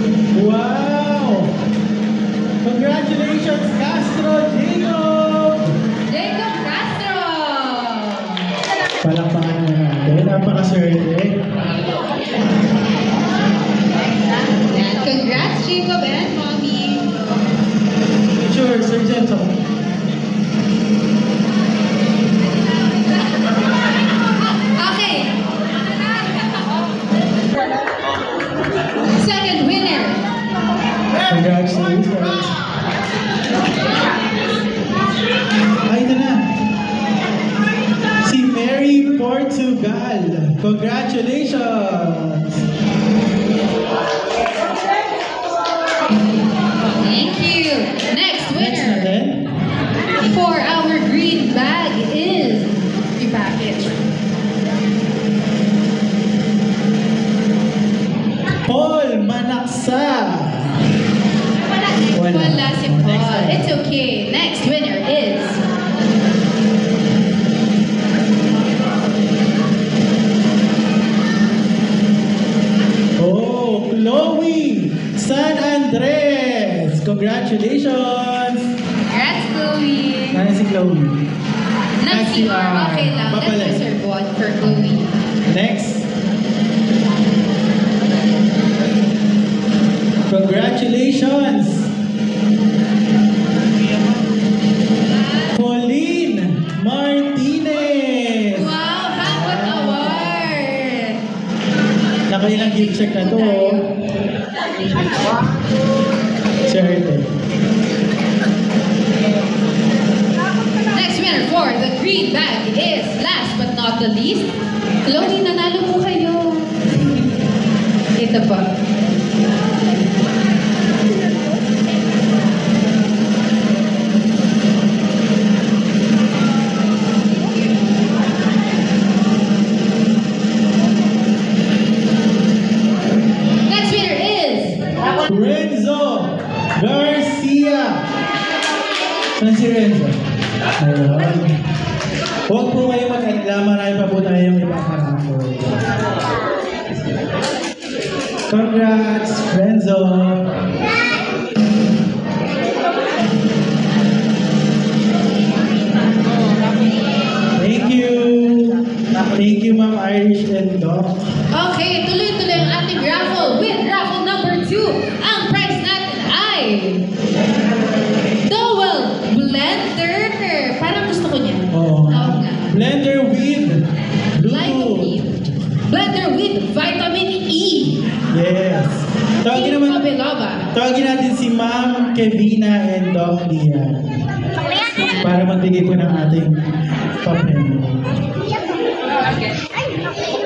Wow! Congratulations, Castro Jacob! Jacob Castro! Palakpakan na natin. Napakaswerte. And congrats, Jacob and Mommy. Sure, Sir Jensen. Okay. Second winner. Congratulations. Ay, ito na. Si Mary Portugal. Congratulations. Thank you. Next Next winner natin. for our green bag is repackage. Paul Manaksa. Wala si Next Paul. time. It's okay. Next winner is Oh, Chloe San Andres. Congratulations. Congrats, Chloe. Nana si Chloe. Nag-CR. Okay lang. Let's Babalik. reserve one for Chloe. Next. Congratulations. Pauline Martinez. Wow, Hancock Award. Nakailang gift check na to. Swerte. Next winner for the green bag is, last but not the least, Chloe, nanalo po kayo. Ito pa. Next winner is Renzo Garcia. Saan si Renzo? Ayun. Huwag po kayo mag-alala. Marami pa po tayong ipaparako. Congrats, Renzo. Thank you. Thank you, Ma'am Irish and Doc. Okay, tuloy-tuloy ang ating raffle with raffle number 2. Ang prize natin ay Dowel Blender. Parang gusto ko niya. Oh. Oo nga. Blender with Bluetooth. Blender with vitamin E. Yes. Tawagin naman. Biloba. Tawagin natin si Ma'am Kevina and Doc Lian para magbigay po ng ating pa-premium.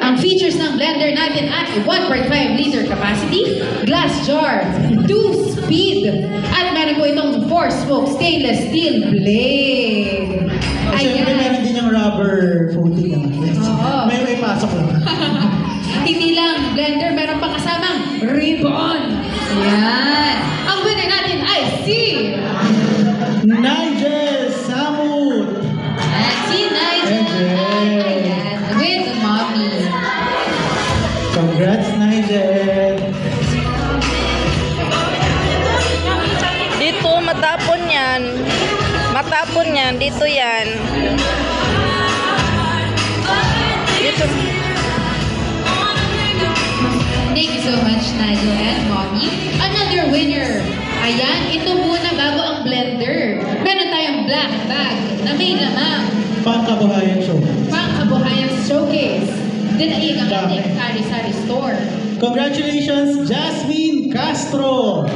Ang features ng blender natin ay 1.5 liter capacity, glass jar, 2-speed, at meron po itong 4-spoke stainless steel blade. At syempre Ayan. meron din yung rubber footing. Oo. May pasok lang. Hindi lang blender, meron pa kasamang ribbon. Ayan. Ang winner natin ay si Nigel Samut. Nigel. Ayan. With Mommy. Congrats, Nigel. Dito, matapon yan. Matapon yan. Dito yan. Dito. Thank you so much, Nigel and Mommy. Another winner. Ayan, ito muna bago ang blender. Meron tayong black bag na may lamang Pangkabuhayan show. pangkabuhayan showcase. Dinaig ang ating sari-sari store. Congratulations, Jasmine Castro.